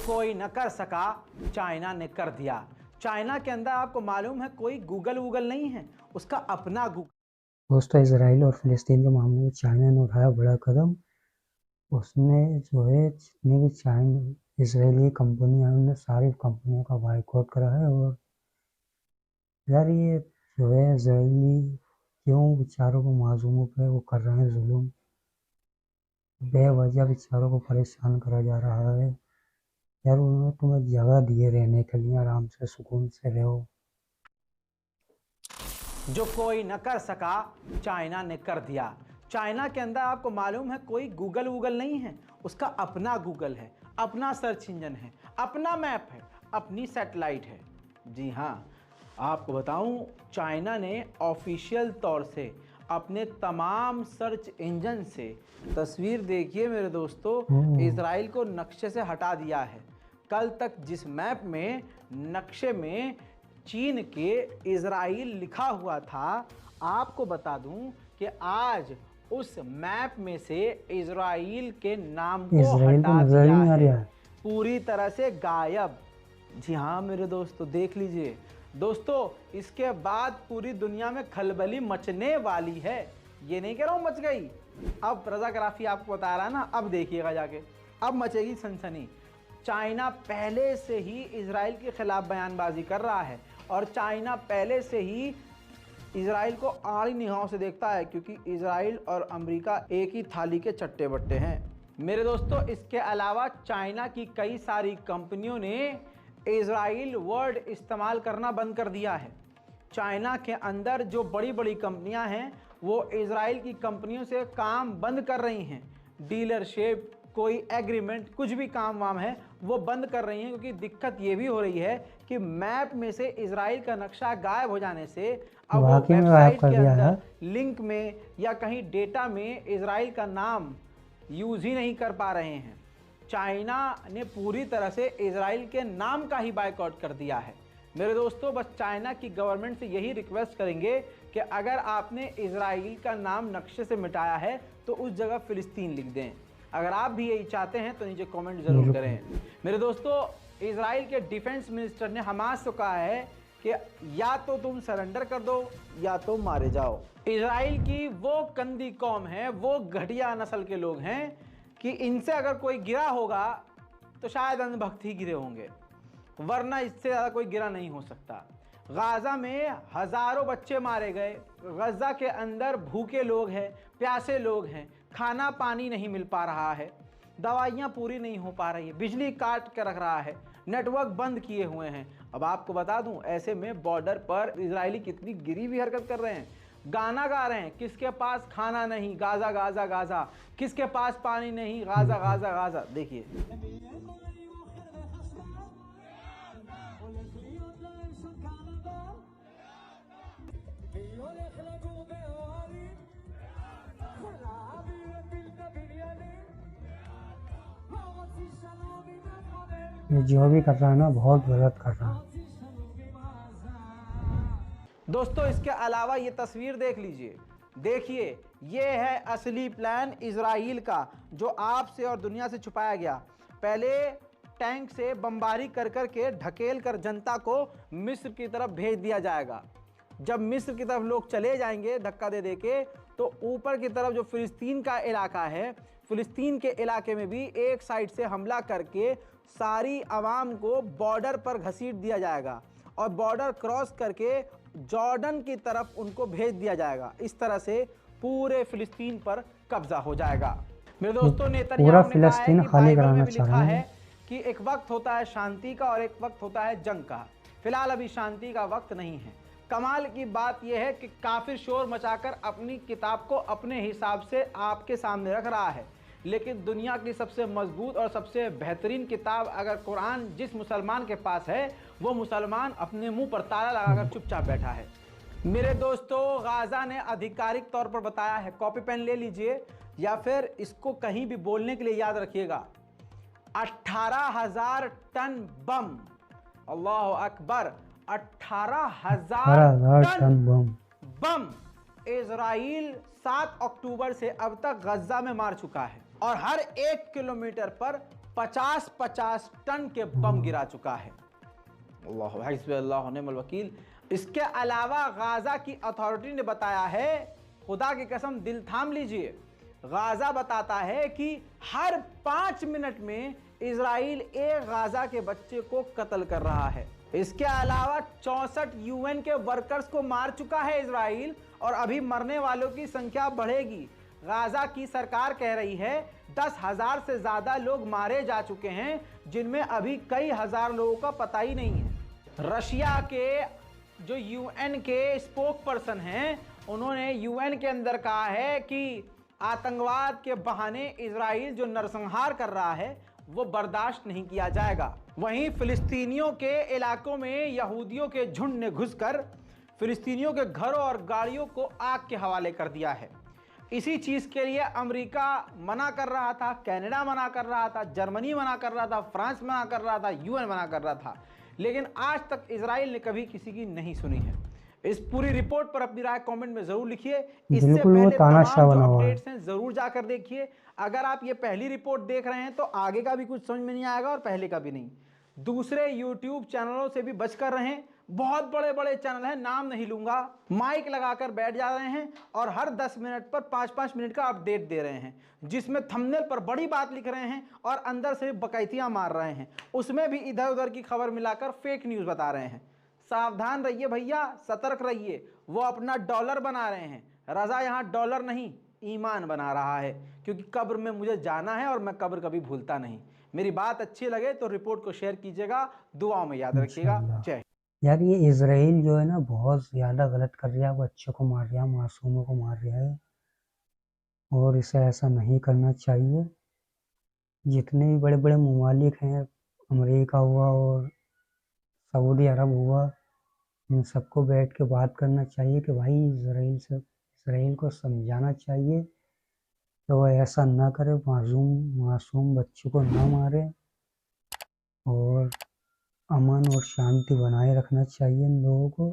कोई न कर सका चाइना ने कर दिया। चाइना के अंदर आपको मालूम है कोई गूगल नहीं है, उसका अपना गूगल। दोस्तों, इसराइल और फ़िलिस्तीन के मामले में चाइना ने उठाया बड़ा कदम। उसने जो है जितनी भी इसराइली कंपनियां हैं, उन्होंने सारी कंपनियों का बाइकआउट करा है। और यार, ये जो है इसराइली क्यों बेचारों को, मासूमों पे वो कर रहे हैं जुल्म। बेवजह बेचारों को परेशान करा जा रहा है। यार, उन्होंने तुम्हें जगह दी है रहने के लिए, आराम से सुकून से रहो। जो कोई न कर सका चाइना ने कर दिया। चाइना के अंदर आपको मालूम है कोई गूगल नहीं है, उसका अपना गूगल है, अपना सर्च इंजन है, अपना मैप है, अपनी सैटेलाइट है। जी हाँ, आपको बताऊं, चाइना ने ऑफिशियल तौर से अपने तमाम सर्च इंजन से, तस्वीर देखिए मेरे दोस्तों, इजराइल को नक्शे से हटा दिया है। कल तक जिस मैप में नक्शे में चीन के इजराइल लिखा हुआ था, आपको बता दूं कि आज उस मैप में से इजराइल के नाम को इसराइल को हटा नजर ही दिया नहीं आ है, रहा है। पूरी तरह से गायब। जी हाँ मेरे दोस्तों, देख लीजिए दोस्तों, इसके बाद पूरी दुनिया में खलबली मचने वाली है। ये नहीं कह रहा हूँ मच गई, अब रजाकाराफी आपको बता रहा है ना, अब देखिएगा जाके, अब मचेगी सनसनी। चाइना पहले से ही इजराइल के खिलाफ बयानबाजी कर रहा है और चाइना पहले से ही इजराइल को आड़ी निगाहों से देखता है, क्योंकि इजराइल और अमेरिका एक ही थाली के चट्टे बट्टे हैं मेरे दोस्तों। इसके अलावा चाइना की कई सारी कंपनियों ने इजराइल वर्ड इस्तेमाल करना बंद कर दिया है। चाइना के अंदर जो बड़ी बड़ी कंपनियां हैं वो इजराइल की कंपनियों से काम बंद कर रही हैं। डीलरशिप, कोई एग्रीमेंट, कुछ भी काम वाम है वो बंद कर रही हैं, क्योंकि दिक्कत ये भी हो रही है कि मैप में से इजराइल का नक्शा गायब हो जाने से अब वो वाकई में गायब वेबसाइट कर के दिया है। अंदर लिंक में या कहीं डेटा में इजराइल का नाम यूज ही नहीं कर पा रहे हैं। चाइना ने पूरी तरह से इजराइल के नाम का ही बायकॉट कर दिया है मेरे दोस्तों। बस चाइना की गवर्नमेंट से यही रिक्वेस्ट करेंगे कि अगर आपने इजराइल का नाम नक्शे से मिटाया है तो उस जगह फिलिस्तीन लिख दें। अगर आप भी यही चाहते हैं तो नीचे कमेंट जरूर करें मेरे दोस्तों। इजराइल के डिफेंस मिनिस्टर ने हमास को कहा है कि या तो तुम सरेंडर कर दो या तो मारे जाओ। इजराइल की वो गंदी कौम है, वो घटिया नस्ल के लोग हैं कि इनसे अगर कोई गिरा होगा तो शायद अंधभक्त ही गिरे होंगे, वरना इससे ज़्यादा कोई गिरा नहीं हो सकता। गाज़ा में हज़ारों बच्चे मारे गए, गज़ा के अंदर भूखे लोग हैं, प्यासे लोग हैं, खाना पानी नहीं मिल पा रहा है, दवाइयाँ पूरी नहीं हो पा रही है, बिजली काट के रख रहा है, नेटवर्क बंद किए हुए हैं। अब आपको बता दूं, ऐसे में बॉर्डर पर इजरायली कितनी गिरी हुई हरकत कर रहे हैं, गाना गा रहे हैं, किसके पास खाना नहीं, गाज़ा गाज़ा गाज़ा, किसके पास पानी नहीं, गाज़ा गाज़ा गाज़ा। देखिए ये जो भी कर रहा है ना, बहुत गलत कर रहा है। दोस्तों, इसके अलावा ये तस्वीर देख लीजिए, देखिए ये है असली प्लान इजराइल का, जो आपसे और दुनिया से छुपाया गया। पहले टैंक से बमबारी कर कर के ढकेल कर जनता को मिस्र की तरफ भेज दिया जाएगा। जब मिस्र की तरफ लोग चले जाएंगे धक्का दे दे के, तो ऊपर की तरफ जो फिलिस्तीन का इलाका है, फिलिस्तीन के इलाके में भी एक साइड से हमला करके सारी आवाम को बॉर्डर पर घसीट दिया जाएगा और बॉर्डर क्रॉस करके जॉर्डन की तरफ उनको भेज दिया जाएगा। इस तरह से पूरे फिलिस्तीन पर कब्जा हो जाएगा मेरे दोस्तों। नेतन्याहू ने कहा है कि बाइबल में भी लिखा है कि एक वक्त होता है शांति का और एक वक्त होता है जंग का। फिलहाल अभी शांति का वक्त नहीं है। कमाल की बात यह है कि काफिर शोर मचाकर अपनी किताब को अपने हिसाब से आपके सामने रख रहा है, लेकिन दुनिया की सबसे मजबूत और सबसे बेहतरीन किताब अगर कुरान जिस मुसलमान के पास है, वो मुसलमान अपने मुंह पर ताला लगाकर चुपचाप बैठा है मेरे दोस्तों। गाज़ा ने आधिकारिक तौर पर बताया है, कॉपी पेन ले लीजिए या फिर इसको कहीं भी बोलने के लिए याद रखिएगा, 18,000 टन बम, अल्लाह अकबर, 18,000 टन बम इजराइल 7 अक्टूबर से अब तक गजा में मार चुका है और हर 1 किलोमीटर पर 50-50 टन के बम गिरा चुका है। अल्लाह निअमल वकील। इसके अलावा गाजा की अथॉरिटी ने बताया है, खुदा की कसम दिल थाम लीजिए, गाजा बताता है कि हर 5 मिनट में इजराइल एक गाजा के बच्चे को कत्ल कर रहा है। इसके अलावा 64 यूएन के वर्कर्स को मार चुका है इजराइल, और अभी मरने वालों की संख्या बढ़ेगी। गाजा की सरकार कह रही है 10,000 से ज्यादा लोग मारे जा चुके हैं, जिनमें अभी कई हजार लोगों का पता ही नहीं है। रशिया के जो यूएन के स्पोक पर्सन हैं, उन्होंने यूएन के अंदर कहा है कि आतंकवाद के बहाने इजराइल जो नरसंहार कर रहा है वो बर्दाश्त नहीं किया जाएगा। वहीं फिलिस्तीनियों के इलाकों में यहूदियों के झुंड ने घुसकर फिलिस्तीनियों के घरों और गाड़ियों को आग के हवाले कर दिया है। इसी चीज़ के लिए अमेरिका मना कर रहा था, कनाडा मना कर रहा था, जर्मनी मना कर रहा था, फ्रांस मना कर रहा था, यूएन मना कर रहा था, लेकिन आज तक इजराइल ने कभी किसी की नहीं सुनी है। इस पूरी रिपोर्ट पर अपनी राय कमेंट में जरूर लिखिए। इससे पहले तमाम जो अपडेट्स हैं जरूर जाकर देखिए। अगर आप ये पहली रिपोर्ट देख रहे हैं तो आगे का भी कुछ समझ में नहीं आएगा और पहले का भी नहीं। दूसरे YouTube चैनलों से भी बचकर रहें। बहुत बड़े बड़े चैनल हैं, नाम नहीं लूंगा, माइक लगाकर बैठ जा रहे हैं और हर 10 मिनट पर 5-5 मिनट का अपडेट दे रहे हैं, जिसमें थंबनेल पर बड़ी बात लिख रहे हैं और अंदर से बकैतियां मार रहे हैं। उसमें भी इधर उधर की खबर मिलाकर फेक न्यूज़ बता रहे हैं। सावधान रहिए भैया, सतर्क रहिए। वो अपना डॉलर बना रहे हैं। रजा यहाँ डॉलर नहीं ईमान बना रहा है, क्योंकि कब्र में मुझे जाना है और मैं कब्र कभी भूलता नहीं। मेरी बात अच्छी लगे तो रिपोर्ट को शेयर कीजिएगा, दुआओं में याद रखिएगा। जय। यार ये इजराइल जो है ना बहुत ज़्यादा गलत कर रहा है, बच्चों को मार रहा है, मासूमों को मार रहा है, और इसे ऐसा नहीं करना चाहिए। जितने भी बड़े बड़े ममालिक हैं, अमेरिका हुआ और सऊदी अरब हुआ, इन सबको बैठ के बात करना चाहिए कि भाई इसराइल को समझाना चाहिए कि वो ऐसा ना करे, मासूम बच्चों को ना मारे, और अमन और शांति बनाए रखना चाहिए इन लोगों को।